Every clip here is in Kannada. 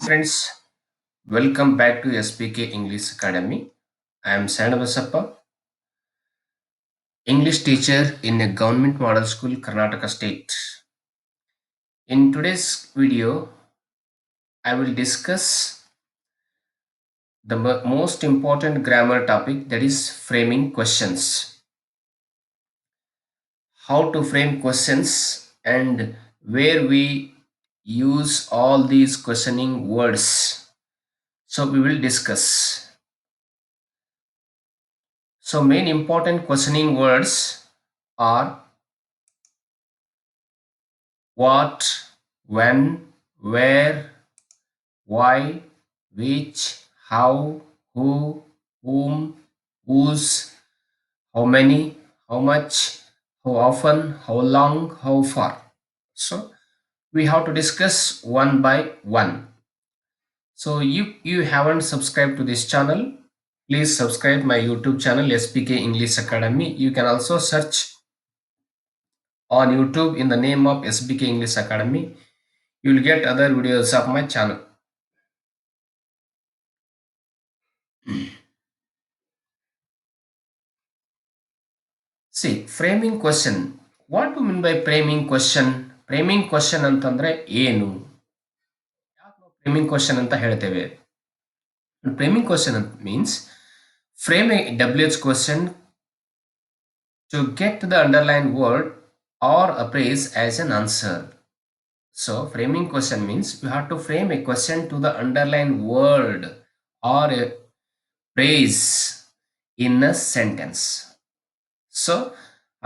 Friends, welcome back to SPK English Academy. I am Sanavasappa, English teacher in a government model school, Karnataka State. In today's video, I will discuss the most important grammar topic, that is framing questions. How to frame questions and where we use all these questioning words. So we will discuss. So main important questioning words are what, when, where, why, which, how, who, whom, whose, how many, how much, how often, how long, how far. So we have to discuss one by one. So you haven't subscribed to this channel, please subscribe my YouTube channel SPK English Academy. You can also search on YouTube in the name of SPK English Academy. You will get other videos of my channel. See, framing question. What do you mean by framing question? Framing question ಅಂತಂದ್ರೆ ಏನು? ಯಾಕೆ ನಾವು framing question ಅಂತ ಹೇಳ್ತೇವೆ? Framing question means frame a WH question to get the underlined word or a phrase as an answer. So framing question means you have to frame a question to the underlined word or a phrase in a sentence. So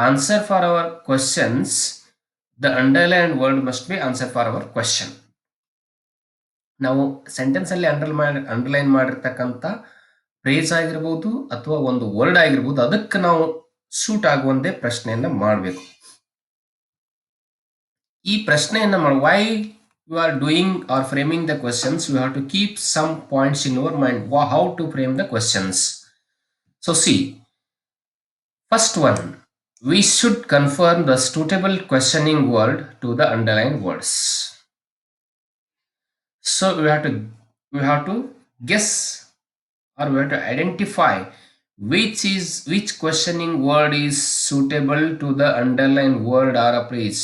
answer for our questions, the underlined word must be answer for our question. ನಾವು ಸೆಂಟೆನ್ಸ್ ಅಲ್ಲಿ ಅಂಡರ್ಲೈನ್ ಮಾಡಿರ್ತಕ್ಕಂಥ ಫ್ರೇಸ್ ಆಗಿರ್ಬೋದು ಅಥವಾ ಒಂದು ವರ್ಡ್ ಆಗಿರ್ಬೋದು, ಅದಕ್ಕೆ ನಾವು ಸೂಟ್ ಆಗುವಂತೆ ಪ್ರಶ್ನೆಯನ್ನ ಮಾಡಬೇಕು. ಈ ಪ್ರಶ್ನೆಯನ್ನ why you are doing or framing the questions, you have to keep some points in your mind how to frame the questions. So see, first one, we should confirm the suitable questioning word to the underlined words. So we have to guess, or we have to identify which questioning word is suitable to the underlined word or a phrase.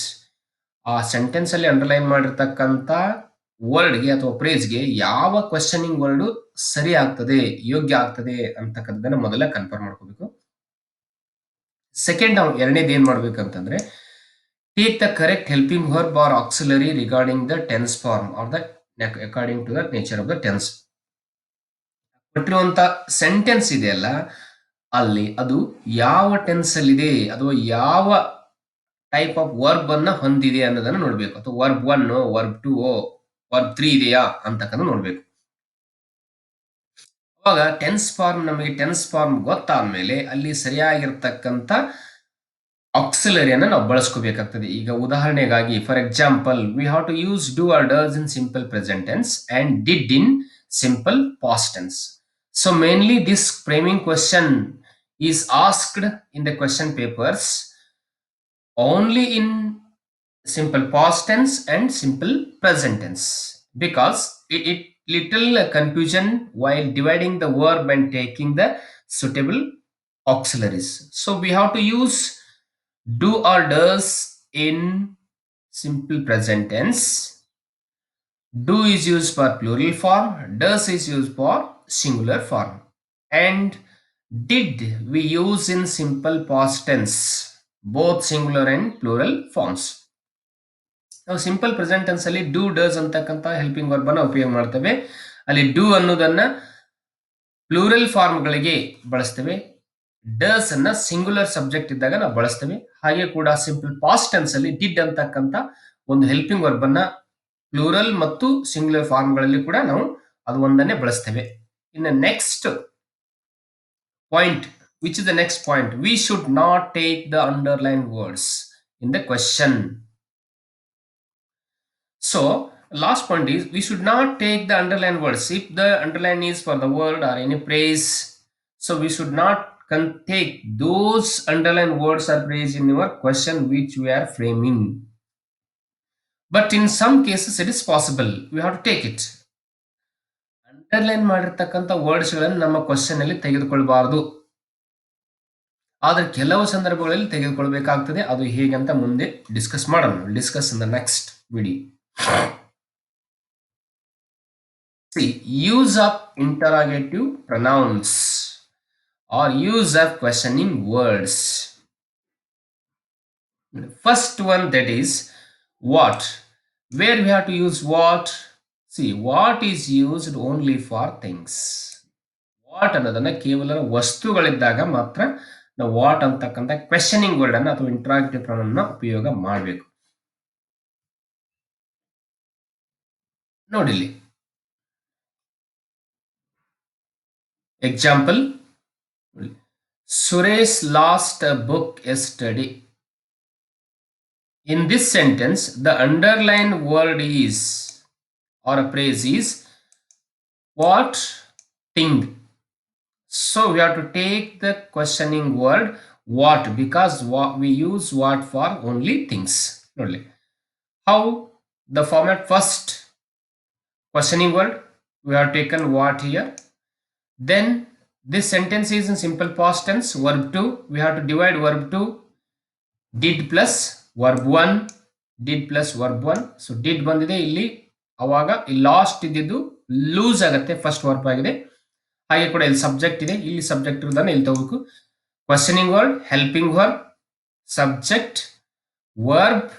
ಆ ಸೆಂಟೆನ್ಸ್ ಅಲ್ಲಿ ಅಂಡರ್ಲೈನ್ ಮಾಡಿರ್ತಕ್ಕಂಥ ವರ್ಡ್ಗೆ ಅಥವಾ ಫ್ರೇಸ್ಗೆ ಯಾವ ಕ್ವೆಶ್ಚನಿಂಗ್ ವರ್ಡ್ ಸರಿ ಆಗ್ತದೆ, ಯೋಗ್ಯ ಆಗ್ತದೆ ಅಂತಕ್ಕಂಥದ್ದನ್ನ ಮೊದಲ ಕನ್ಫರ್ಮ್ ಮಾಡ್ಕೋಬೇಕು. ಸೆಕೆಂಡ್, ನಾವು ಎರಡನೇದು ಏನ್ ಮಾಡ್ಬೇಕಂತಂದ್ರೆ, take the correct helping verb or auxiliary regarding the tense form or the according to the nature of the tense. ಕೊಟ್ಟಿರುವಂತ ಸೆಂಟೆನ್ಸ್ ಇದೆಯಲ್ಲ, ಅಲ್ಲಿ ಅದು ಯಾವ ಟೆನ್ಸ್ ಅಲ್ಲಿ ಇದೆ ಅಥವಾ ಯಾವ ಟೈಪ್ ಆಫ್ ವರ್ಬ್ ಅನ್ನ ಹೊಂದಿದೆ ಅನ್ನೋದನ್ನ ನೋಡ್ಬೇಕು. ಅಥವಾ ವರ್ಬ್ 1 ವರ್ಬ್ 2 ವರ್ಬ್ 3 ಇದೆಯಾ ಅಂತಕ್ಕಂಥ ನೋಡ್ಬೇಕು. ಅವಾಗ ನಮಗೆ ಟೆನ್ಸ್ ಫಾರ್ಮ್ ಗೊತ್ತಾದ್ಮೇಲೆ ಅಲ್ಲಿ ಸರಿಯಾಗಿರ್ತಕ್ಕಂಥ ಆಕ್ಸಿಲರಿಯನ್ನು ನಾವು ಬಳಸ್ಕೋಬೇಕಾಗ್ತದೆ. ಈಗ ಉದಾಹರಣೆಗಾಗಿ, for example, we have to use do or does in simple present tense and did in simple past tense. So mainly this framing question is asked in the question papers only in simple past tense and simple present tense, because it little confusion while dividing the verb and taking the suitable auxiliaries. So we have to use do or does in simple present tense. Do is used for plural form, does is used for singular form, and did we use in simple past tense, both singular and plural forms. ನಾವು ಸಿಂಪಲ್ ಪ್ರೆಸೆಂಟ್ ಟೆನ್ಸ್ ಅಲ್ಲಿ ಡೂ ಡಸ್ ಅಂತಕ್ಕಂಥ ಹೆಲ್ಪಿಂಗ್ ವರ್ಬ್ ಅನ್ನ ಉಪಯೋಗ ಮಾಡ್ತೇವೆ. ಅಲ್ಲಿ ಡೂ ಅನ್ನೋದನ್ನ ಪ್ಲೂರಲ್ ಫಾರ್ಮ್ಗಳಿಗೆ ಬಳಸ್ತೇವೆ, ಡಸ್ ಅನ್ನ ಸಿಂಗುಲರ್ ಸಬ್ಜೆಕ್ಟ್ ಇದ್ದಾಗ ನಾವು ಬಳಸ್ತೇವೆ. ಹಾಗೆ ಕೂಡ ಸಿಂಪಲ್ ಪಾಸ್ಟ್ ಟೆನ್ಸ್ ಅಲ್ಲಿ ಡಿಡ್ ಅಂತಕ್ಕಂಥ ಒಂದು ಹೆಲ್ಪಿಂಗ್ ವರ್ಬ್ ಅನ್ನ ಪ್ಲೂರಲ್ ಮತ್ತು ಸಿಂಗುಲರ್ ಫಾರ್ಮ್ಗಳಲ್ಲಿ ಕೂಡ ನಾವು ಅದು ಒಂದನ್ನೇ ಬಳಸ್ತೇವೆ. ಇನ್ನು next point, which is the next point, we should not take the underlined words in the question. So last point is, we should not take the underlined words if the underline is for the word or any phrase. So we should not take those underlined words or phrase in your question which we are framing. But in some cases it is possible, we have to take it. Underline ಮಾಡಿರ್ತಕ್ಕಂಥ ವರ್ಡ್ಸ್ಗಳನ್ನು ನಮ್ಮ ಕ್ವಶನ್ ಅಲ್ಲಿ ತೆಗೆದುಕೊಳ್ಬಾರದು. ಆದ್ರೆ ಕೆಲವು ಸಂದರ್ಭಗಳಲ್ಲಿ ತೆಗೆದುಕೊಳ್ಬೇಕಾಗ್ತದೆ. ಅದು ಹೇಗಂತ ಮುಂದೆ ಡಿಸ್ಕಸ್ ಮಾಡೋಣ. Discuss in the next video. See, use of interrogative pronouns or use of questioning words. First one, that is what. Where we have to use what? See, what is used only for things. What ಅನ್ನೋದನ್ನ ಕೇವಲ ವಸ್ತುಗಳಿದ್ದಾಗ ಮಾತ್ರ ನಾವು ವಾಟ್ ಅಂತಕ್ಕಂಥ ಕ್ವೆಶನಿಂಗ್ ವರ್ಡ್ ಅನ್ನ ಅಥವಾ ಇಂಟರಾಕ್ಟಿವ್ ಪ್ರೊನೌನ್ ನ ಉಪಯೋಗ ಮಾಡಬೇಕು. ನೋಡಿಲ್ಲಿ example, Suresh lost a book yesterday. In this sentence, the underlined word is or a phrase is what? Thing. So we have to take the questioning word what, because we use what for only things. Only. How the format? First questioning word, we have taken what here. Then this sentence is in simple past tense. Verb 2, we have to divide verb 2. Did plus verb 1, did plus verb 1. So did ಬಂದಿದೆ ಇಲ್ಲಿ, ಅವಾಗ ಇಲ್ಲಿ ಲಾಸ್ಟ್ ಇದ್ದಿದ್ದು ಲೂಸ್ ಆಗುತ್ತೆ, ಫಸ್ಟ್ ವರ್ಬ್ ಆಗಿದೆ. ಹಾಗೆ ಕೂಡ ಇಲ್ಲಿ ಸಬ್ಜೆಕ್ಟ್ ಇದೆ, ಇಲ್ಲಿ ಸಬ್ಜೆಕ್ಟ್ ಇರೋದನ್ನ ಇಲ್ಲಿ ತಗೋಬೇಕು. Questioning word, helping verb, subject, verb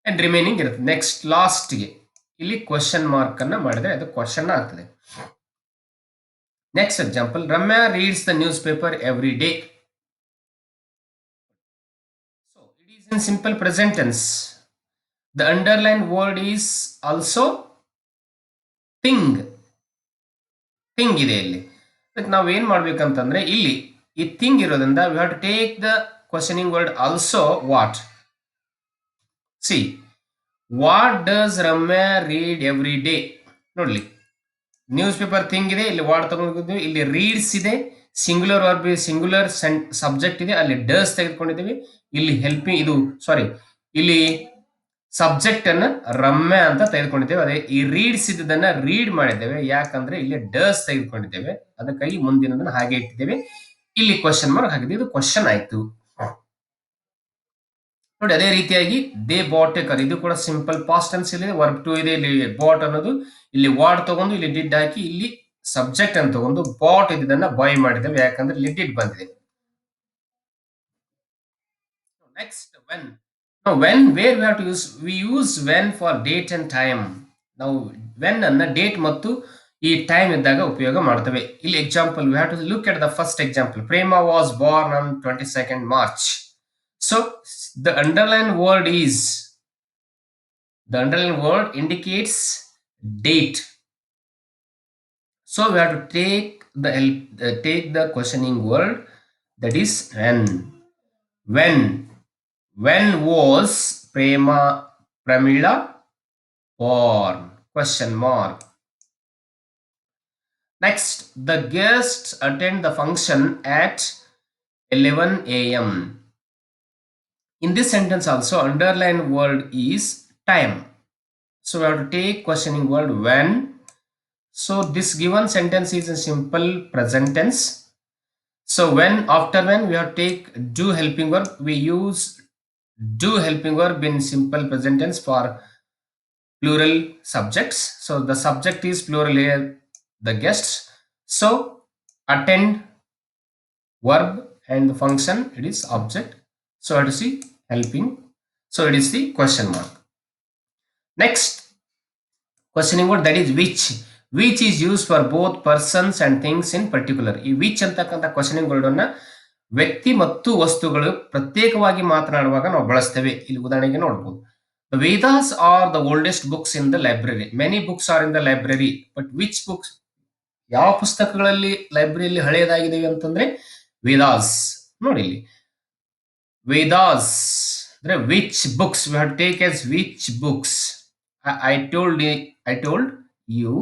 and remaining ಇರುತ್ತೆ. ನೆಕ್ಸ್ಟ್ ಲಾಸ್ಟ್ಗೆ ಇಲ್ಲಿ ಕ್ವಶನ್ ಮಾರ್ಕ್ ಅನ್ನ ಮಾಡಿದ್ರೆ ಅದು ಕ್ವಶನ್ ಆಗ್ತದೆ. Next example, Ramya reads the newspaper every day. So it is in simple present tense. The underlined word is also thing. Thing ಇದೆ ಇಲ್ಲಿ. ನಾವು ಏನ್ ಮಾಡ್ಬೇಕಂತಂದ್ರೆ ಇಲ್ಲಿ ಈ ಥಿಂಗ್ ಇರೋದ್ರಿಂದ we have to take the questioning word also what. See, what does Ramya read every day. ನೋಡ್ಲಿ, ನ್ಯೂಸ್ ಪೇಪರ್ ಥಿಂಗ್ ಇದೆ, ಇಲ್ಲಿ ವಾಟ್ ತಗೊಂಡಿದ್ದೀವಿ, ಇಲ್ಲಿ ರೀಡ್ಸ್ ಇದೆ, ಸಿಂಗುಲರ್ ವರ್ಬ್, ಸಿಂಗುಲರ್ ಸಬ್ಜೆಕ್ಟ್ ಇದೆ, ಅಲ್ಲಿ ಡಸ್ ತೆಗೆದುಕೊಂಡಿದ್ದೀವಿ, ಇಲ್ಲಿ ಹೆಲ್ಪಿಂಗ್ ಇದು ಸಾರಿ ಇಲ್ಲಿ ಸಬ್ಜೆಕ್ಟ್ ಅನ್ನ ರಮ್ಯಾ ಅಂತ ತೆಗೆದುಕೊಂಡಿದ್ದೇವೆ. ಅದೇ ಈ ರೀಡ್ಸ್ ಇದ್ದದನ್ನ ರೀಡ್ ಮಾಡಿದ್ದೇವೆ, ಯಾಕಂದ್ರೆ ಇಲ್ಲಿ ಡಸ್ ತೆಗೆದುಕೊಂಡಿದ್ದೇವೆ, ಅದಕ್ಕಾಗಿ ಮುಂದಿನದನ್ನ ಹಾಗೆ ಇಟ್ಟಿದ್ದೇವೆ. ಇಲ್ಲಿ ಕ್ವಶನ್ ಮಾರ್ಕ್ ಹಾಕಿದ್ವಿ, ಇದು ಕ್ವಶನ್ ಆಯ್ತು. ನೋಡಿ, ಅದೇ ರೀತಿಯಾಗಿ ದೇ ಬಾಟ್ ಎ ಕಾರ್, ಇದು ಕೂಡ ಸಿಂಪಲ್ ಪಾಸ್ಟ್ ಟೆನ್ಸ್ ಇದೆ, ವರ್ಬ್ 2 ಇದೆ, ಇಲ್ಲಿ ಬಾಟ್ ಅನ್ನೋದು, ಇಲ್ಲಿ ವಾಟ್ ತಗೊಂಡು ಇಲ್ಲಿ ಡಿಡ್ ಹಾಕಿ ಇಲ್ಲಿ ಸಬ್ಜೆಕ್ಟ್ ಅನ್ನು ತಗೊಂಡು ಬಾಟ್ ಇದನ್ನ ಬೈ ಮಾಡಿದ್ದೇವೆ, ಯಾಕಂದ್ರೆ ಇಲ್ಲಿ ಡಿಡ್ ಬಂದಿದೆ. Next when. Now when, where we have to use, we use when for date and time. ನಾವು when ಅನ್ನ ಡೇಟ್ ಮತ್ತು ಈ ಟೈಮ್ ಇದ್ದಾಗ ಉಪಯೋಗ ಮಾಡ್ತೇವೆ. ಇಲ್ಲಿ example, we have to look at the first example. Prema was born on 22nd March. So the underlined word indicates date. So we have to take the questioning word, that is when. When was Pramila born? Question mark. Next, the guests attend the function at 11 a.m. In this sentence also, underlined word is time. So we have to take questioning word when. So this given sentence is a simple present tense. So when, after when, we have to take do helping verb. We use do helping verb in simple present tense for plural subjects. So the subject is plural here, the guests. So attend verb and the function, it is object. So I have to see helping. So it is the question mark. Next questioning word, that is which is used for both persons and things in particular. ಈ which ಅಂತಕ್ಕಂಥ questioning word ಅನ್ನ ವ್ಯಕ್ತಿ ಮತ್ತು ವಸ್ತುಗಳು ಪ್ರತ್ಯೇಕವಾಗಿ ಮಾತನಾಡುವಾಗ ನಾವು ಬಳಸ್ತೇವೆ. ಇಲ್ಲಿ ಉದಾಹರಣೆಗೆ ನೋಡಬಹುದು, the Vedas are the oldest books in the library. Many books are in the library, but which books, ಯಾವ ಪುಸ್ತಕಗಳಲ್ಲಿ ಲೈಬ್ರರಿಯಲ್ಲಿ ಹಳೆಯದಾಗಿವೆ ಅಂತಂದ್ರೆ ವೇದಾಸ್. ನೋಡಿ ಇಲ್ಲಿ ವೇದಾಸ್ ಅಂದ್ರೆ which books, we have to take as which books. I told you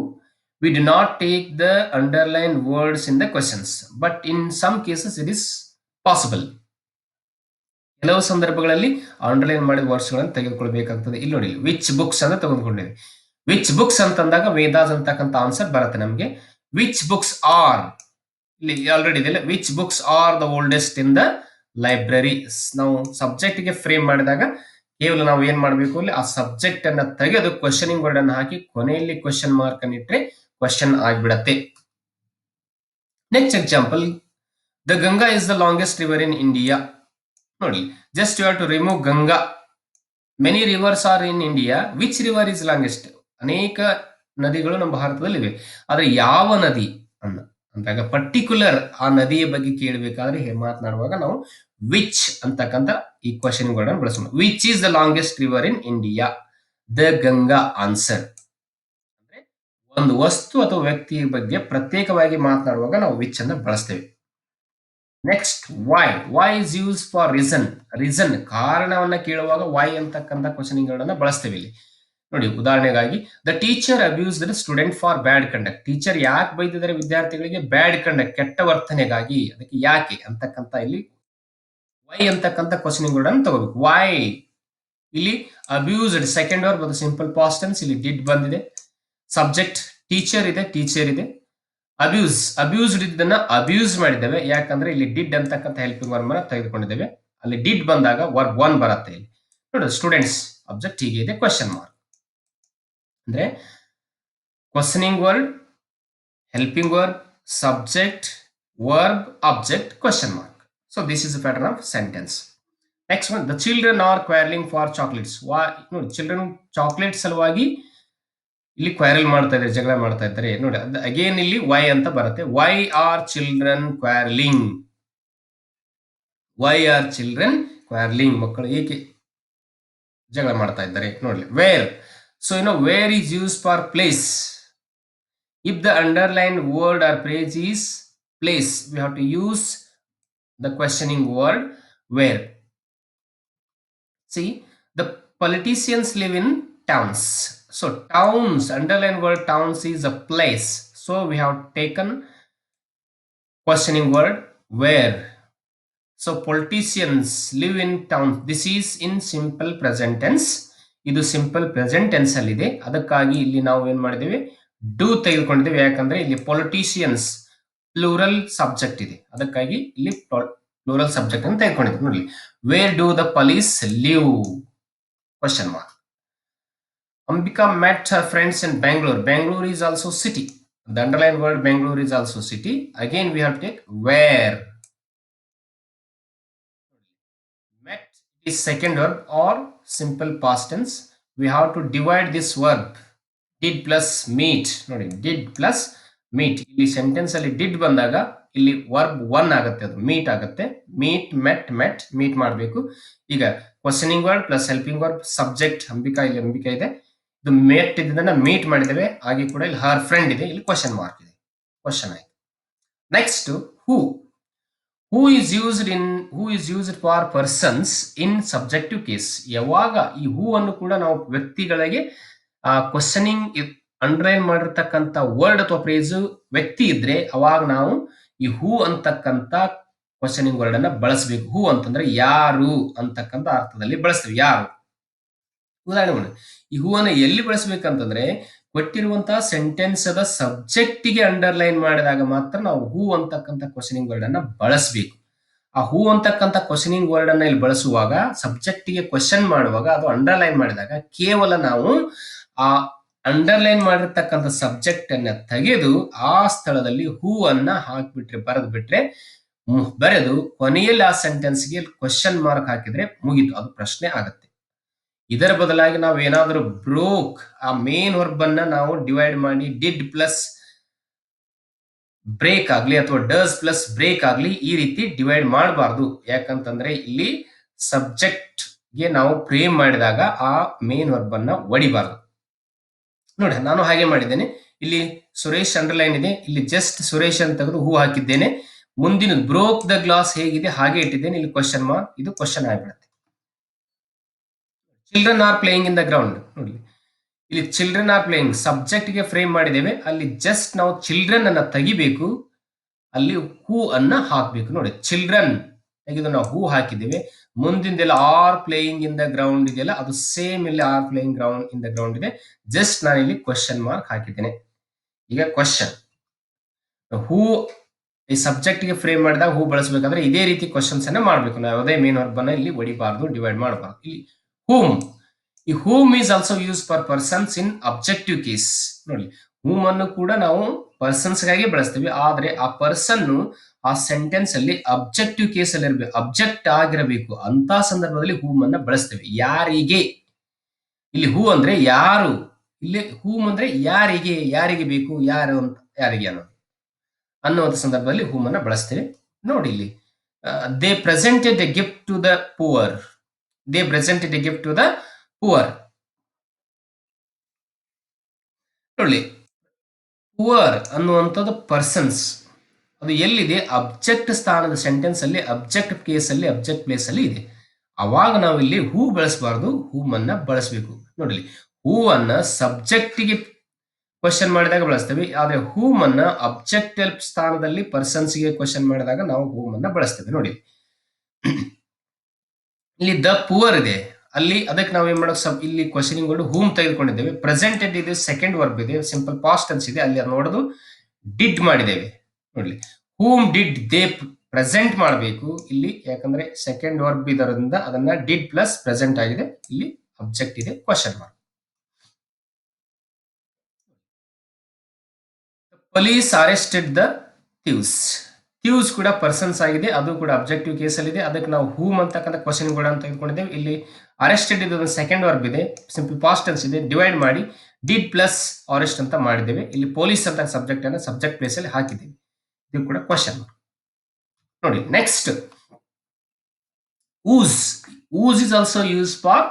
we do not take the underlined words in the questions, but in some cases it is possible. ಕೆಲವು ಸಂದರ್ಭಗಳಲ್ಲಿ ಅಂಡರ್ಲೈನ್ ಮಾಡಿದ ವರ್ಡ್ಸ್ ಗಳನ್ನು ತೆಗೆದುಕೊಳ್ಬೇಕಾಗ್ತದೆ. ಇಲ್ಲಿ ನೋಡಿ, ವಿಚ್ ಬುಕ್ಸ್ ಅಂತ ತೆಗೆದುಕೊಂಡಿದೆ. ವಿಚ್ ಬುಕ್ಸ್ ಅಂತಂದಾಗ ವೇದಾಸ್ ಅಂತಕ್ಕಂಥ ಆನ್ಸರ್ ಬರುತ್ತೆ ನಮಗೆ. ವಿಚ್ ಬುಕ್ಸ್ ಆರ್, ಇಲ್ಲಿ ಆಲ್ರೆಡಿ ಇದೆ, which books are the oldest in the library. ನಾವು ಸಬ್ಜೆಕ್ಟ್ ಗೆ ಫ್ರೇಮ್ ಮಾಡಿದಾಗ ಕೇವಲ ನಾವು ಏನ್ ಮಾಡಬೇಕು, ಅಲ್ಲಿ ಆ ಸಬ್ಜೆಕ್ಟ್ ಅನ್ನ ತೆಗೆದು ಕ್ವಶನಿಂಗ್ ವರ್ಡ್ ಅನ್ನು ಹಾಕಿ ಕೊನೆಯಲ್ಲಿ ಕ್ವಶನ್ ಮಾರ್ಕ್ ಅನ್ನು ಇಟ್ಟರೆ ಕ್ವಶನ್ ಆಗ್ಬಿಡತ್ತೆ. Next example, the Ganga is the longest river in India. ನೋಡಿ, just you have to remove Ganga. Many rivers are in India, which river is longest? ಅನೇಕ ನದಿಗಳು ನಮ್ಮ ಭಾರತದಲ್ಲಿ ಇವೆ, ಆದ್ರೆ ಯಾವ ನದಿ ಅಂದಾಗ ಪರ್ಟಿಕ್ಯುಲರ್ ಆ ನದಿಯ ಬಗ್ಗೆ ಕೇಳಬೇಕಾದ್ರೆ ಮಾತನಾಡುವಾಗ ನಾವು ವಿಚ್ ಅಂತಕ್ಕಂಥ ಈ ಕ್ವಶನ್ ವರ್ಡ್ ಅನ್ನು ಬಳಸೋಣ. Which is the longest river in India? The Ganga answer. ಅಂದ್ರೆ ಒಂದು ವಸ್ತು ಅಥವಾ ವ್ಯಕ್ತಿಯ ಬಗ್ಗೆ ಪ್ರತ್ಯೇಕವಾಗಿ ಮಾತನಾಡುವಾಗ ನಾವು ವಿಚ್ ಅನ್ನು ಬಳಸ್ತೇವೆ. Next, why. Why is use for reason. Reason ಕಾರಣವನ್ನ ಕೇಳುವಾಗ ವೈ ಅಂತಕ್ಕಂಥ ಕ್ವಶನಿಂಗ್ ವರ್ಡ್ ಬಳಸ್ತೇವೆ ಇಲ್ಲಿ. ನೋಡಿ, ಉದಾಹರಣೆಗಾಗಿ, the teacher abuse the student for bad conduct. Teacher ಯಾಕೆ ಬೈದಿದ್ದಾರೆ ವಿದ್ಯಾರ್ಥಿಗಳಿಗೆ? ಬ್ಯಾಡ್ ಕಂಡಕ್ಟ್, ಕೆಟ್ಟ ವರ್ತನೆಗಾಗಿ. ಅದಕ್ಕೆ ಯಾಕೆ ಅಂತಕ್ಕಂಥ ಇಲ್ಲಿ ವೈ ಅಂತಕ್ಕಂಥ ಕ್ವಶನಿಂಗ್ ವರ್ಡ್ ಅನ್ನು ತಗೋಬೇಕು. ವೈ. ಇಲ್ಲಿ ಅಬ್ಯೂಸ್ಡ್ ಸೆಕೆಂಡ್ ವರ್ಬ್, ಅದು ಸಿಂಪಲ್ ಪಾಸ್ಟ್ ಟೆನ್ಸ್, ಇಲ್ಲಿ ಡಿಡ್ ಬಂದಿದೆ. ಸಬ್ಜೆಕ್ಟ್ ಟೀಚರ್ ಇದೆ, ಟೀಚರ್ ಇದೆ. ಅಬ್ಯೂಸ್ಡ್ ಇದನ್ನ ಅಬ್ಯೂಸ್ ಮಾಡಿದ್ದೇವೆ, ಯಾಕಂದ್ರೆ ಇಲ್ಲಿ ಡಿಡ್ ಅಂತಕ್ಕಂಥ ಹೆಲ್ಪಿಂಗ್ ವರ್ಬ್ ಅನ್ನ ತೆಗೆದುಕೊಂಡಿದ್ದೇವೆ. ಅಲ್ಲಿ ಡಿಡ್ ಬಂದಾಗ ವರ್ಬ್ ಒನ್ ಬರುತ್ತೆ. ಇಲ್ಲಿ ನೋಡಿ, ಸ್ಟೂಡೆಂಟ್ಸ್ ಆಬ್ಜೆಕ್ಟ್ ಹೀಗೆ ಇದೆ, ಕ್ವಶನ್ ಮಾರ್ಕ್. ಅಂದ್ರೆ questioning word, helping verb, subject, verb, object, question mark. So this is the pattern of sentence. Next one, the children are quarrelling for chocolates. ನೋಡಿ, ಚಿಲ್ಡ್ರನ್ ಚಾಕ್ಲೇಟ್ ಸಲುವಾಗಿ ಇಲ್ಲಿ ಕ್ವಾರಲ್ ಮಾಡ್ತಾ ಇದ್ದಾರೆ, ಜಗಳ ಮಾಡ್ತಾ ಇದ್ದಾರೆ. ನೋಡಿ, ಅಗೇನ್ ಇಲ್ಲಿ ವೈ ಅಂತ ಬರುತ್ತೆ. Why are children quarrelling? Why are children quarrelling? ಮಕ್ಕಳು ಏಕೆ ಜಗಳ ಮಾಡ್ತಾ ಇದ್ದಾರೆ? ನೋಡಿ, where. So where is use for place. If the underline word are place is place, we have to use the questioning word where. See, the politicians live in towns. So towns, underline word towns is a place. So we have taken questioning word where. So politicians live in towns. This is in simple present tense. ಇದು ಸಿಂಪಲ್ ಪ್ರೆಸೆಂಟ್ ಟೆನ್ಸ್ ಅಲ್ಲಿ ಇದೆ. ಅದಕ್ಕಾಗಿ ಇಲ್ಲಿ ನಾವು ಏನ್ ಮಾಡಿದ್ದೇವೆ, ಡೂ ತೆಗೆದುಕೊಂಡಿದ್ದೇವೆ. ಯಾಕಂದ್ರೆ ಇಲ್ಲಿ ಪೊಲಿಟಿಷಿಯನ್ಸ್ ಪ್ಲೂರಲ್ ಸಬ್ಜೆಕ್ಟ್ ಇದೆ, ಅದಕ್ಕಾಗಿ ಇಲ್ಲಿ ಪ್ಲೂರಲ್ ಸಬ್ಜೆಕ್ಟ್ ಅನ್ನು ತೆಗೆದುಕೊಂಡಿದ್ದೀವಿ. ನೋಡಿ, where do the police live? Question mark. Ambika met her friends in Bangalore. Bangalore is also city. The underlined word Bangalore is also city. Again we have to take where. Met is second verb or simple past tense. We have to divide this verb. Did plus meet. ನೋಡಿ, did plus meet. ಇಲ್ಲಿ ಸೆಂಟೆನ್ಸ್ ಅಲ್ಲಿ ಡಿಡ್ ಬಂದಾಗ ಇಲ್ಲಿ ವರ್ಬ್ ಒನ್ ಆಗುತ್ತೆ, ಅದು ಮೀಟ್ ಆಗುತ್ತೆ. ಮೀಟ್, ಮೆಟ್, ಮೆಟ್, ಮೀಟ್ ಮಾಡಬೇಕು. ಈಗ questioning word plus helping verb, subject Ambika, ಇಲ್ಲಿ ಅಂಬಿಕಾ ಇದೆ. ಇದು ಮೇಟ್ ಇದನ್ನ ಮೀಟ್ ಮಾಡಿದ್ದೇವೆ. ಹಾಗೆ ಕೂಡ ಇಲ್ಲಿ ಹರ್ ಫ್ರೆಂಡ್ ಇದೆ, ಇಲ್ಲಿ ಕ್ವಶನ್ ಮಾರ್ಕ್ ಇದೆ, ಕ್ವಶನ್ ಆಯ್ತು. Next, who. Who is used for persons in subjective case. ಯಾವಾಗ ಈ ಹೂ ಅನ್ನು ಕೂಡ ನಾವು ವ್ಯಕ್ತಿಗಳಿಗೆ ಕ್ವಶನಿಂಗ್ ಅಂಡರ್ಲೈನ್ ಮಾಡಿರ್ತಕ್ಕಂಥ ವರ್ಡ್ ಅಥವಾ ಫ್ರೇಸ್ ವ್ಯಕ್ತಿ ಇದ್ರೆ ಅವಾಗ ನಾವು ಈ ಹೂ ಅಂತಕ್ಕಂಥ ಕ್ವಶನಿಂಗ್ ವರ್ಡ್ ಅನ್ನ ಬಳಸಬೇಕು. ಹೂ ಅಂತಂದ್ರೆ ಯಾರು ಅಂತಕ್ಕಂಥ ಅರ್ಥದಲ್ಲಿ ಬಳಸ್ತೇವೆ, ಯಾರು. ಉದಾಹರಣೆ, ಈ ಹೂವನ್ನು ಎಲ್ಲಿ ಬಳಸಬೇಕಂತಂದ್ರೆ ಕೊಟ್ಟಿರುವಂತಹ ಸೆಂಟೆನ್ಸ್ ಅದ ಸಬ್ಜೆಕ್ಟ್ ಗೆ ಅಂಡರ್ಲೈನ್ ಮಾಡಿದಾಗ ಮಾತ್ರ ನಾವು ಹೂ ಅಂತಕ್ಕಂಥ ಕ್ವಶನಿಂಗ್ ವರ್ಡ್ ಅನ್ನ ಬಳಸಬೇಕು. ಆ ಹೂ ಅಂತಕ್ಕಂಥ ಕ್ವಶನಿಂಗ್ ವರ್ಡ್ ಅನ್ನ ಇಲ್ಲಿ ಬಳಸುವಾಗ ಸಬ್ಜೆಕ್ಟ್ ಗೆ ಕ್ವಶನ್ ಮಾಡುವಾಗ ಅದು ಅಂಡರ್ಲೈನ್ ಮಾಡಿದಾಗ ಕೇವಲ ನಾವು ಆ ಅಂಡರ್ಲೈನ್ ಮಾಡಿರ್ತಕ್ಕಂಥ ಸಬ್ಜೆಕ್ಟ್ ಅನ್ನ ತೆಗೆದು ಆ ಸ್ಥಳದಲ್ಲಿ ಹೂ ಅನ್ನ ಹಾಕ್ಬಿಟ್ರೆ, ಬರೆದು ಬಿಟ್ರೆ, ಬರೆದು ಕೊನೆಯಲ್ಲಿ ಆ ಸೆಂಟೆನ್ಸ್ಗೆ ಕ್ವಶನ್ ಮಾರ್ಕ್ ಹಾಕಿದ್ರೆ ಮುಗೀತು, ಅದು ಪ್ರಶ್ನೆ ಆಗುತ್ತೆ. ಇದರ ಬದಲಾಗಿ ನಾವು ಏನಾದರೂ ಬ್ರೋಕ್, ಆ ಮೇನ್ ವರ್ಬ್ ಅನ್ನ ನಾವು ಡಿವೈಡ್ ಮಾಡಿ ಡಿಡ್ ಪ್ಲಸ್ ಬ್ರೇಕ್ ಆಗ್ಲಿ ಅಥವಾ ಡಸ್ ಪ್ಲಸ್ ಬ್ರೇಕ್ ಆಗ್ಲಿ ಈ ರೀತಿ ಡಿವೈಡ್ ಮಾಡಬಾರ್ದು. ಯಾಕಂತಂದ್ರೆ ಇಲ್ಲಿ ಸಬ್ಜೆಕ್ಟ್ ಗೆ ನಾವು ಫ್ರೇಮ್ ಮಾಡಿದಾಗ ಆ ಮೇನ್ ವರ್ಬ್ ಅನ್ನ ಒಡಿಬಾರ್ದು. ನೋಡಿ, ನಾನು ಹಾಗೆ ಮಾಡಿದ್ದೇನೆ. ಇಲ್ಲಿ ಸುರೇಶ್ ಅಂಡರ್ಲೈನ್ ಇದೆ, ಇಲ್ಲಿ ಜಸ್ಟ್ ಸುರೇಶ್ ಅಂತ ತೆಗೆದು ಹೂ ಹಾಕಿದ್ದೇನೆ. ಮುಂದಿನ ಬ್ರೋಕ್ ದ ಗ್ಲಾಸ್ ಹೇಗಿದೆ ಹಾಗೆ ಇಟ್ಟಿದ್ದೇನೆ, ಇಲ್ಲಿ ಕ್ವಶನ್ ಮಾರ್ಕ್, ಇದು ಕ್ವಶನ್ ಆಗಿಬಿಡುತ್ತೆ. Children are playing in the ground. ನೋಡಿ, ಇಲ್ಲಿ ಚಿಲ್ಡ್ರನ್ ಆರ್ ಪ್ಲೇಯಿಂಗ್ ಸಬ್ಜೆಕ್ಟ್ ಗೆ ಫ್ರೇಮ್ ಮಾಡಿದ್ದೇವೆ, ಅಲ್ಲಿ ಜಸ್ಟ್ ನಾವು ಚಿಲ್ಡ್ರನ್ ಅನ್ನ ತೆಗಿಬೇಕು, ಅಲ್ಲಿ ಹೂ ಅನ್ನ ಹಾಕ್ಬೇಕು. ನೋಡಿ, ಚಿಲ್ಡ್ರನ್ ತೆಗೆದು ನಾವು ಹೂ ಹಾಕಿದ್ದೇವೆ. ಮುಂದಿಂದೆಲ್ಲ are playing in the ground ಇದೆಯಲ್ಲ, ಅದು ಸೇಮ್ ಇಲ್ಲಿ are playing ground in the ground ಇದೆ. ಜಸ್ಟ್ ನಾನು ಇಲ್ಲಿ ಕ್ವಶನ್ ಮಾರ್ಕ್ ಹಾಕಿದ್ದೇನೆ. ಈಗ ಕ್ವಶನ್ ಹೂ ಈ ಸಬ್ಜೆಕ್ಟ್ ಗೆ ಫ್ರೇಮ್ ಮಾಡಿದಾಗ ಹೂ ಬಳಸಬೇಕಾದ್ರೆ ಇದೇ ರೀತಿ ಕ್ವಶನ್ಸ್ ಅನ್ನ ಮಾಡಬೇಕು. ನಾವು ಯಾವುದೇ ಮೇನ್ ವರ್ಬ್ ಅನ್ನ ಇಲ್ಲಿ ಹೊಡಿಬಾರ್ದು, ಡಿವೈಡ್ ಮಾಡಬಾರ್ದು. ಇಲ್ಲಿ ಹೂಮ್, ಈ whom is also use for persons in objective case. ನೋಡಿ, ಹೂಮ್ ಅನ್ನು ಕೂಡ ನಾವು ಪರ್ಸನ್ಸ್ ಗಾಗಿ ಬಳಸ್ತೀವಿ, ಆದ್ರೆ ಆ ಪರ್ಸನ್ ಆ ಸೆಂಟೆನ್ಸ್ ಅಲ್ಲಿ ಅಬ್ಜೆಕ್ಟಿವ್ ಕೇಸ್ ಅಲ್ಲಿ ಇರಬೇಕು, ಅಬ್ಜೆಕ್ಟ್ ಆಗಿರಬೇಕು. ಅಂತ ಸಂದರ್ಭದಲ್ಲಿ ಹೂಮ್ ಅನ್ನ ಬಳಸ್ತೇವೆ. ಯಾರಿಗೆ, ಇಲ್ಲಿ ಹೂ ಅಂದ್ರೆ ಯಾರು, ಇಲ್ಲಿ ಹೂಮ್ ಅಂದ್ರೆ ಯಾರಿಗೆ, ಯಾರಿಗೆ ಬೇಕು, ಯಾರು ಅಂತ, ಯಾರಿಗೆ ಅನ್ನುವಂಥ ಸಂದರ್ಭದಲ್ಲಿ ಹೂಮ್ ಅನ್ನ ಬಳಸ್ತೇವೆ. ನೋಡಿ ಇಲ್ಲಿ, they presented a gift to the poor. They presented a gift to the poor. ನೋಡಿ, ಪುವರ್ ಅನ್ನುವಂಥದ್ದು ಪರ್ಸನ್ಸ್, ಅದು ಎಲ್ಲಿದೆ, ಅಬ್ಜೆಕ್ಟ್ ಸ್ಥಾನದ ಸೆಂಟೆನ್ಸ್ ಅಲ್ಲಿ, ಅಬ್ಜೆಕ್ಟ್ ಕೇಸ್ ಅಲ್ಲಿ, ಅಬ್ಜೆಕ್ಟ್ ಪ್ಲೇಸ್ ಅಲ್ಲಿ ಇದೆ. ಅವಾಗ ನಾವು ಇಲ್ಲಿ ಹೂ ಬಳಸಬಾರ್ದು, ಹೂಮ್ ಅನ್ನ ಬಳಸಬೇಕು. ನೋಡಿ, ಹೂ ಅನ್ನ ಸಬ್ಜೆಕ್ಟಿಗೆ ಕ್ವಶನ್ ಮಾಡಿದಾಗ ಬಳಸ್ತೇವೆ, ಆದ್ರೆ ಹೂಮ್ ಅನ್ನ ಅಬ್ಜೆಕ್ಟಿವ್ ಸ್ಥಾನದಲ್ಲಿ ಪರ್ಸನ್ಸ್ ಗೆ ಕ್ವಶನ್ ಮಾಡಿದಾಗ ನಾವು ಹೂಮ್ ಅನ್ನ ಬಳಸ್ತೇವೆ. ನೋಡಿ, ಇಲ್ಲಿ ದ ಪುವರ್ ಇದೆ, ಅಲ್ಲಿ ಅದಕ್ಕೆ ನಾವು ಏನ್ ಮಾಡೋದು, ಇಲ್ಲಿ ಕ್ವಶನಿಂಗ್ ವರ್ಡ್ ಹೂಮ್ ತೆಗೆದುಕೊಂಡಿದ್ದೇವೆ. ಪ್ರೆಸೆಂಟೆಡ್ ಇದೆ, ಸೆಕೆಂಡ್ ವರ್ಬ್ ಇದೆ, ಸಿಂಪಲ್ ಪಾಸ್ಟ್ ಟೆನ್ಸ್ ಇದೆ, ಅಲ್ಲಿ ನೋಡೋದು ಡಿಡ್ ಮಾಡಿದ್ದೇವೆ. ನೋಡಿ, ಹೂಮ್ ಡಿಡ್ ದೇ ಪ್ರೆಸೆಂಟ್ ಮಾಡಬೇಕು ಇಲ್ಲಿ, ಯಾಕಂದ್ರೆ ಸೆಕೆಂಡ್ ವರ್ಬ್ ಇದರಿಂದ ಅದನ್ನ ಡಿಡ್ ಪ್ಲಸ್ ಪ್ರೆಸೆಂಟ್ ಆಗಿದೆ. ಇಲ್ಲಿ ಅಬ್ಜೆಕ್ಟ್ ಇದೆ, question mark. Police arrested the thieves. Thieves ಕೂಡ ಪರ್ಸನ್ಸ್ ಆಗಿದೆ, ಅದು ಕೂಡ ಅಬ್ಜೆಕ್ಟಿವ್ ಕೇಸ್ ಅಲ್ಲಿ ಇದೆ. ಅದಕ್ಕೆ ನಾವು ಹೂಮ್ ಅಂತಕ್ಕಂಥ ಕ್ವಶನ್ ಕೂಡ ಅಂತ ತೆಗೆದುಕೊಂಡಿದ್ದೇವೆ. ಇಲ್ಲಿ ಅರೆಸ್ಟೆಡ್ ಇದು ಸೆಕೆಂಡ್ ವರ್ಬ್ ಇದೆ, ಸಿಂಪಲ್ ಪಾಸ್ಟ್ ಟೆನ್ಸ್ ಇದೆ, ಡಿವೈಡ್ ಮಾಡಿ ಡಿಡ್ ಪ್ಲಸ್ ಅರೆಸ್ಟ್ ಅಂತ ಮಾಡಿದ್ದೇವೆ. ಇಲ್ಲಿ ಪೊಲೀಸ್ ಅಂತ ಸಬ್ಜೆಕ್ಟ್ ಅನ್ನು ಸಬ್ಜೆಕ್ಟ್ ಪ್ಲೇಸ್ ಅಲ್ಲಿ ಹಾಕಿದ್ದೇವೆ. ಇದು ಕೂಡ ಕ್ವಶನ್. ನೋಡಿ, next whose. Whose is also use for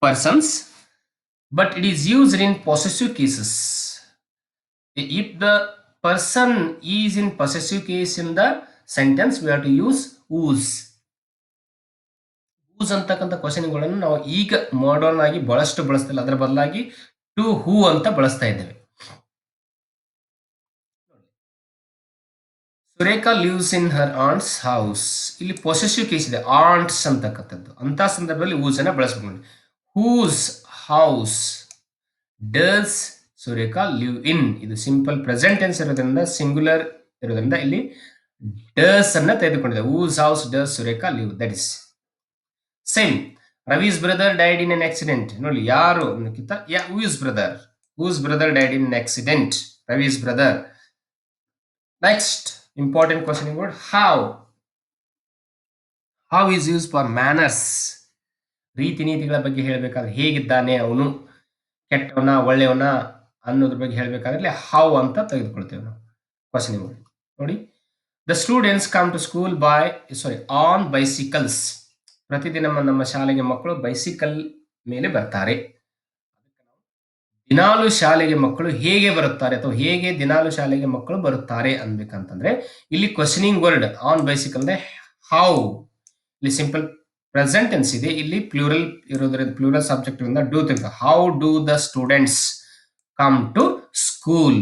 persons, but it is used in possessive cases. If the person is in possessive case in the sentence, we have to use whose. whose ಅಂತಕ್ಕಂಥ ಕ್ವಶನ್ಗಳನ್ನು ನಾವು ಈಗ ಮಾಡರ್ನ್ ಆಗಿ ಬಹಳಷ್ಟು ಬಳಸ್ತಿಲ್ಲ, ಅದರ ಬದಲಾಗಿ ಟು ಹೂ ಅಂತ ಬಳಸ್ತಾ ಇದ್ದೇವೆ. Surekha lives in her aunt's house. ಇಲ್ಲಿ ಪೊಸೆಸಿವ್ ಕೇಸ್ ಇದೆ, ಆಂಟ್ಸ್ ಅಂತಕ್ಕಂಥದ್ದು. ಅಂತ ಸಂದರ್ಭದಲ್ಲಿ ಹೂಸ್ ಅನ್ನ ಬಳಸಬಹುದು. Whose house does Surekha live in. ಇದು ಸಿಂಪಲ್ ಪ್ರೆಸೆಂಟ್ ಟೆನ್ಸ್ ಇರೋದ್ರಿಂದ, ಸಿಂಗುಲರ್ ಇರೋದ್ರಿಂದ ಇಲ್ಲಿ ಡಸ್ ಅನ್ನ ತೆಗೆದುಕೊಂಡಿದೆ. Whose house does Surekha live, that is same. Ravi's brother died in an accident. ನೋಡಿ, ಯಾರು ಅನ್ನೋಕ್ಕಿಂತ whose brother, whose brother died in accident, Ravi's brother. Next important question word how. How is use for manners. ರೀತಿ ನೀತಿಗಳ ಬಗ್ಗೆ ಹೇಳಬೇಕಾದ್ರೆ, ಹೇಗಿದ್ದಾನೆ ಅವನು, ಕೆಟ್ಟವನ ಒಳ್ಳೆಯವನ ಅನ್ನೋದ್ರ ಬಗ್ಗೆ ಹೇಳಬೇಕಾದ್ರೆ ಹೌ ಅಂತ ತೆಗೆದುಕೊಳ್ತೇವೆ ನಾವು ಕ್ವಶನ್ ವರ್ಡ್. ನೋಡಿ, the students come to school on bicycles. ಪ್ರತಿದಿನ ನಮ್ಮ ಶಾಲೆಗೆ ಮಕ್ಕಳು ಬೈಸಿಕಲ್ ಮೇಲೆ ಬರ್ತಾರೆ. ದಿನಾಲು ಶಾಲೆಗೆ ಮಕ್ಕಳು ಹೇಗೆ ಬರುತ್ತಾರೆ, ಅಥವಾ ಹೇಗೆ ದಿನಾಲು ಶಾಲೆಗೆ ಮಕ್ಕಳು ಬರುತ್ತಾರೆ ಅನ್ಬೇಕಂತಂದ್ರೆ ಇಲ್ಲಿ ಕ್ವಶನಿಂಗ್ ವರ್ಡ್ ಆನ್ ಬೈಸಿಕಲ್ ಅಂದ್ರೆ ಹೌ. ಇಲ್ಲಿ ಸಿಂಪಲ್ ಪ್ರೆಸೆಂಟ್ ಟೆನ್ಸ್ ಇದೆ, ಇಲ್ಲಿ ಪ್ಲೂರಲ್ ಇರೋದ್ರಿಂದ ಪ್ಲೂರಲ್ ಸಬ್ಜೆಕ್ಟ್ ಇಂದ ಡೂ ತೆಗೆದು how do the students come to school.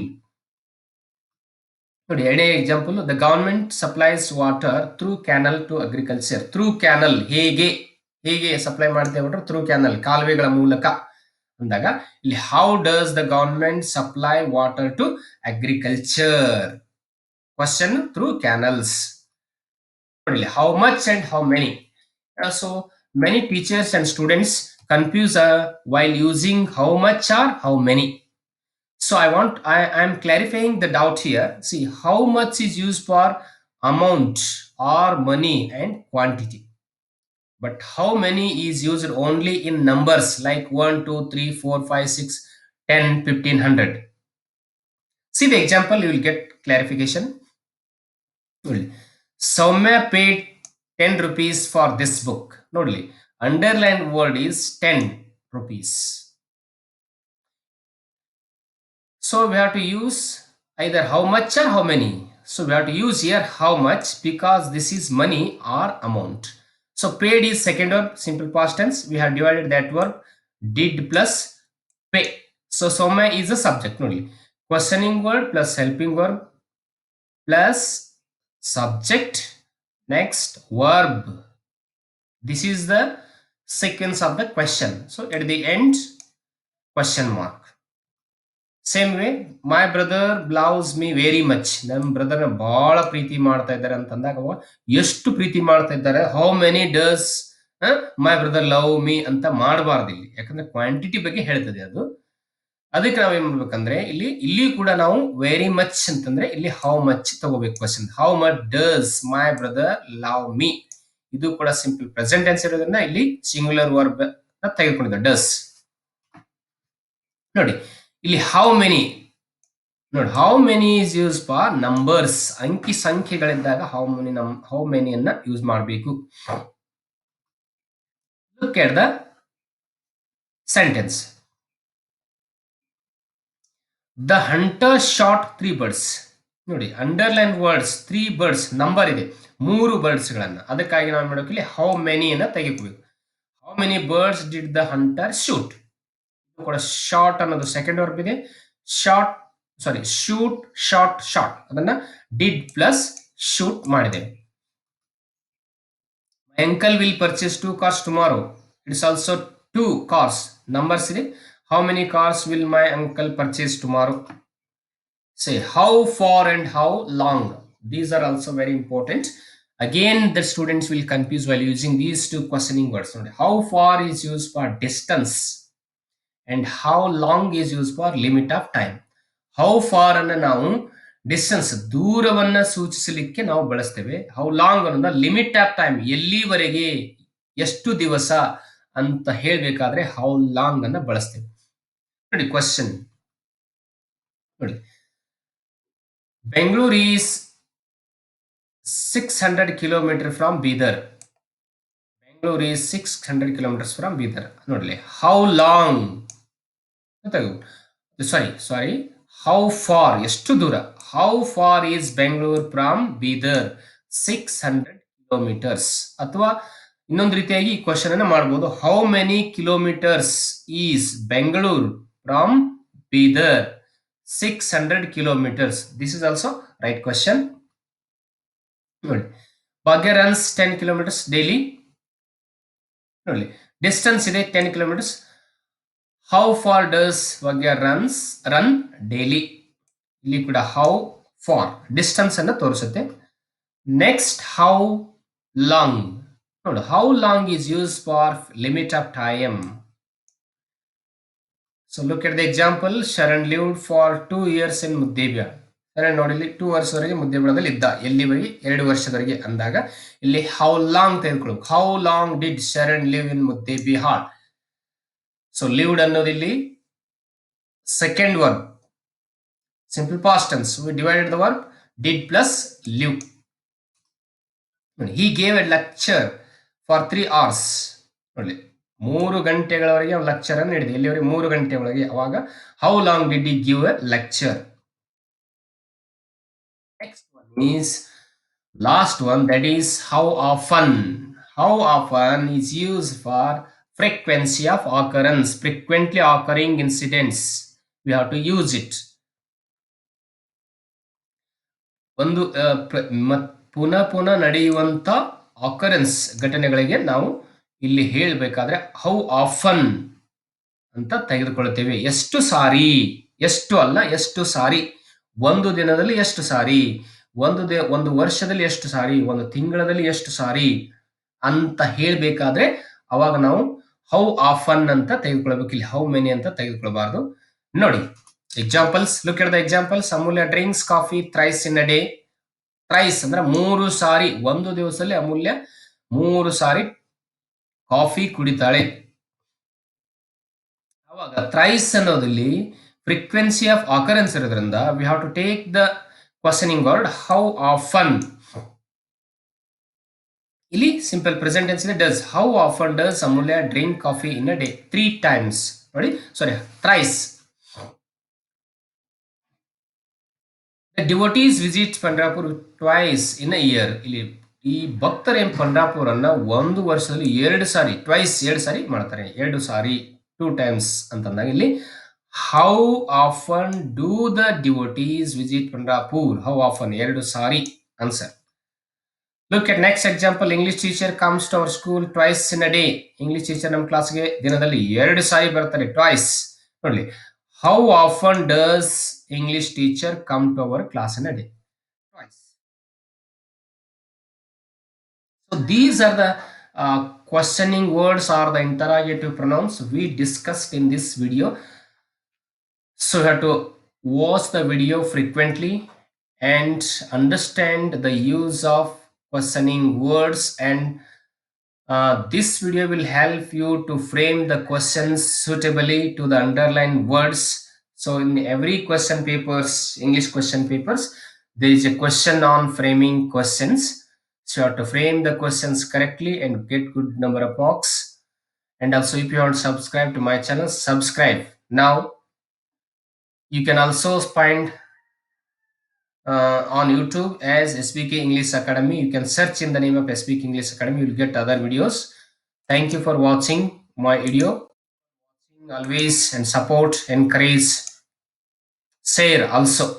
ನೋಡಿ, ಎರಡನೇ example, the government supplies water through canal to agriculture. Through canal, ಹೇಗೆ ಹೇಗೆ ಸಪ್ಲೈ ಮಾಡ್ತೇವೆ, ಥ್ರೂ ಕ್ಯಾನಲ್ ಕಾಲುವೆಗಳ ಮೂಲಕ ಅಂದಾಗ ಇಲ್ಲಿ how does the government supply water to agriculture. Question through canals. ನೋಡಿ, how much and how many. So many teachers and students confuse while using how much or how many. So I am clarifying the doubt here. See, how much is used for amount or money and quantity, but how many is used only in numbers like 1 2 3 4 5 6 10 15 100. See the example, you will get clarification. Soumya paid 10 rupees for this book. Nodli, underlined word is 10 rupees. So we have to use either how much or how many. So we have to use here how much because this is money or amount. So paid is second verb, simple past tense. We have divided that verb did plus pay. So Soumya is the subject only. Questioning word plus helping verb plus subject, next verb. This is the sequence of the question. So at the end, question mark. Same way my brother loves me very much. ನಮ್ಮ ಬ್ರದರ್ ಬಹಳ ಪ್ರೀತಿ ಮಾಡ್ತಾ ಇದ್ದಾರೆ ಅಂತಂದಾಗ ಎಷ್ಟು ಪ್ರೀತಿ ಮಾಡ್ತಾ ಇದ್ದಾರೆ, how many does my brother love me ಅಂತ ಮಾಡಬಾರ್ದು ಇಲ್ಲಿ, ಯಾಕಂದ್ರೆ ಕ್ವಾಂಟಿಟಿ ಬಗ್ಗೆ ಹೇಳ್ತದೆ ಅದು. ಅದಕ್ಕೆ ನಾವೇನ್ ಮಾಡ್ಬೇಕಂದ್ರೆ ಇಲ್ಲಿ ಕೂಡ ನಾವು ವೆರಿ ಮಚ್ ಅಂತಂದ್ರೆ ಇಲ್ಲಿ ಹೌ ಮಚ್ ತಗೋಬೇಕು question. How much does my brother love me, ಇದು ಕೂಡ ಸಿಂಪಲ್ ಪ್ರೆಸೆಂಟ್ ಟೆನ್ಸ್ ಇರೋದ್ರಿಂದ ಇಲ್ಲಿ ಸಿಂಗುಲರ್ ವರ್ಬ್ ತೆಗೆದುಕೊಂಡಿದ್ದ ಡಸ್. ನೋಡಿ ಇಲ್ಲಿ ಹೌ ಮೆನಿ, ನೋಡಿ how many is use for numbers, ಅಂಕಿ ಸಂಖ್ಯೆಗಳಿದ್ದಾಗ ಹೌ ಮೆನಿಯನ್ನ ಯೂಸ್ ಮಾಡಬೇಕು. Look at the sentence. The hunter shot 3 birds. ನೋಡಿ ಅಂಡರ್ಲೈನ್ ವರ್ಡ್ಸ್ 3 birds ನಂಬರ್ ಇದೆ, 3 ಬರ್ಡ್ಸ್ ಗಳನ್ನ. ಅದಕ್ಕಾಗಿ ನಾವು ಮಾಡಬೇಕು ಇಲ್ಲಿ ಹೌ ಮೆನಿ ಅನ್ನ ತೆಗೆದುಕೋಬೇಕು. How many birds did the hunter shoot. ಕೂಡ ಶಾರ್ಟ್ ಅನ್ನೋದು ಸೆಕೆಂಡ್ ವರ್ಬ್ ಇದೆ. Shot sorry shoot shot shot ಅದನ್ನ ಡಿಡ್ ಪ್ಲಸ್ ಶೂಟ್ ಮಾಡಿದ್ದೇವೆ. My uncle will purchase 2 cars tomorrow. It's also 2 cars numbers ಇದೆ. How many cars will my uncle purchase tomorrow. Say how far and how long, these are also very important. Again the students will confuse while using these two questioning words. How far is used for distance and how long is used for limit of time. How far ಅನ್ನ ನಾವು ಡಿಸ್ಟೆನ್ಸ್ ದೂರವನ್ನ ಸೂಚಿಸಲಿಕ್ಕೆ ನಾವು ಬಳಸ್ತೇವೆ. ಹೌ ಲಾಂಗ್ ಅನ್ನೋದ ಲಿಮಿಟ್ ಆಫ್ ಟೈಮ್, ಎಲ್ಲಿವರೆಗೆ ಎಷ್ಟು ದಿವಸ ಅಂತ ಹೇಳಬೇಕಾದ್ರೆ ಹೌ ಲಾಂಗ್ ಅನ್ನ ಬಳಸ್ತೇವೆ. ನೋಡಿ ಕ್ವಶನ್ ನೋಡಿ, Bengaluru is 600 kilometers from Bidar. Bengaluru is 600 kilometers from Bidar. ನೋಡ್ಲಿ how long sorry how far ಎಷ್ಟು ದೂರ. How far is Bengaluru from Bidar 600 kilometers. ಅಥವಾ ಇನ್ನೊಂದು ರೀತಿಯಾಗಿ ಈ ಕ್ವಶನ್ ಅನ್ನ ಮಾಡಬಹುದು, how many kilometers is Bengaluru from Bidar 600 kilometers. This is also right question. ನೋಡಿ ಭಾಗ್ಯ ರನ್ಸ್ 10 kilometers ಡೈಲಿ. ನೋಡಿ ಡಿಸ್ಟೆನ್ಸ್ ಇದೆ 10 kilometers. How far does Bhagya run daily. ಇಲ್ಲಿ ಕೂಡ ಹೌ ಫಾರ್ ಡಿಸ್ಟೆನ್ಸ್ ಅನ್ನು ತೋರಿಸುತ್ತೆ. Next how long. ನೋಡಿ how long is use for limit of time. So look at the example. Sharan lived for 2 years in Muddebihal. Sharan ನೋಡಿ ಇಲ್ಲಿ 2 ವರ್ಷದವರೆಗೆ ಮುದ್ದೇಬಿಹಾಳದಲ್ಲಿ ಇದ್ದ. ಎಲ್ಲಿವರೆಗೆ? 2 ವರ್ಷದವರೆಗೆ ಅಂದಾಗ ಇಲ್ಲಿ ಹೌ ಲಾಂಗ್ ತೆಗೆದುಕೊಳ್ಳಬೇಕು. How long did Sharan live in Muddebihal. So lived ಅನ್ನೋದು ಇಲ್ಲಿ second verb, simple past tense. We divided the verb did plus live. He gave a lecture for 3 hours. ನೋಡಿ 3 ಗಂಟೆಗಳವರೆಗೆ ಅವನು ಲೆಕ್ಚರ್ ಅನ್ನು ನೀಡಿದೆ. ಎಲ್ಲಿವರೆಗೆ? 3 ಗಂಟೆವರೆಗೆ. ಅವಾಗ how long did he give A lecture. Next one is last one, that is how often. How often is use for frequency of occurrence, frequently occurring incidents. We have to use it. ಒಂದು ಪುನಃ ನಡೆಯುವಂತ ಆಕರೆನ್ಸ್ ಘಟನೆಗಳಿಗೆ ನಾವು ಇಲ್ಲಿ ಹೇಳಬೇಕಾದ್ರೆ ಹೌ ಆಫನ್ ಅಂತ ತೆಗೆದುಕೊಳ್ಳುತ್ತೇವೆ. ಎಷ್ಟು ಸಾರಿ, ಎಷ್ಟು ಅಲ್ಲ ಎಷ್ಟು ಸಾರಿ, ಒಂದು ದಿನದಲ್ಲಿ ಎಷ್ಟು ಸಾರಿ, ಒಂದು ವರ್ಷದಲ್ಲಿ ಎಷ್ಟು ಸಾರಿ, ಒಂದು ತಿಂಗಳಲ್ಲಿ ಎಷ್ಟು ಸಾರಿ ಅಂತ ಹೇಳಬೇಕಾದ್ರೆ ಅವಾಗ ನಾವು ಹೌ ಆಫನ್ ಅಂತ ತೆಗೆದುಕೊಳ್ಬೇಕು. ಇಲ್ಲಿ ಹೌ ಮೆನಿ ಅಂತ ತೆಗೆದುಕೊಳ್ಬಾರ್ದು. ನೋಡಿ examples. Look at the examples. Amulya drinks coffee thrice in a day. Thrice ಅಂದ್ರೆ 3 ಸಾರಿ, ಒಂದು ದಿವಸದಲ್ಲಿ ಅಮೂಲ್ಯ 3 ಸಾರಿ ಕಾಫಿ ಕುಡಿತಾಳೆ. ಅವಾಗ ಥ್ರೈಸ್ ಅನ್ನೋದಲ್ಲಿ ಫ್ರೀಕ್ವೆನ್ಸಿ ಆಫ್ ಆಕರೆನ್ಸ್ ಇರೋದ್ರಿಂದ we have to take the questioning word how often. ಇಲ್ಲಿ ಸಿಂಪಲ್ ಪ್ರೆಸೆಂಟ್ ಟೆನ್ಸ್ ಇದೆ. Does. How often does Amulya drink coffee in a day? 3 times. ನೋಡಿ ಸಾರಿ thrice. The devotees visit Pandharpur twice in a year. ಇಲ್ಲಿ ಈ ಭಕ್ತರು ಪಂಡ್ರಾಪುರ್ ಅನ್ನ ಒಂದು ವರ್ಷದಲ್ಲಿ 2 ಸಾರಿ, ಟ್ವೈಸ್ 2 ಸಾರಿ ಮಾಡ್ತಾರೆ. 2 ಸಾರಿ 2 times ಅಂತಂದಾಗ ಇಲ್ಲಿ how often do the devotees visit Pandharpur. How often 2 ಸಾರಿ answer. Look at next example. English teacher comes to our school twice in a day. English teacher ನಮ್ಮ ಕ್ಲಾಸ್ಗೆ ದಿನದಲ್ಲಿ 2 ಸಾರಿ ಬರ್ತಾರೆ, ಟ್ವೈಸ್. ನೋಡಿ, how often does English teacher come to our class in a day? Twice. So these are the questioning words or the interrogative pronouns we discussed in this video. So you have to watch the video frequently and understand the use of questioning words, and this video will help you to frame the questions suitably to the underlined words. So in every question papers, English question papers, there is a question on framing questions. So you have to frame the questions correctly and get good number of marks. And also, if you want to subscribe to my channel, subscribe now. You can also find on YouTube as SBK English Academy. You can search in the name of SBK English Academy. You will get other videos. Thank you for watching my video. Always and support, encourage, share also.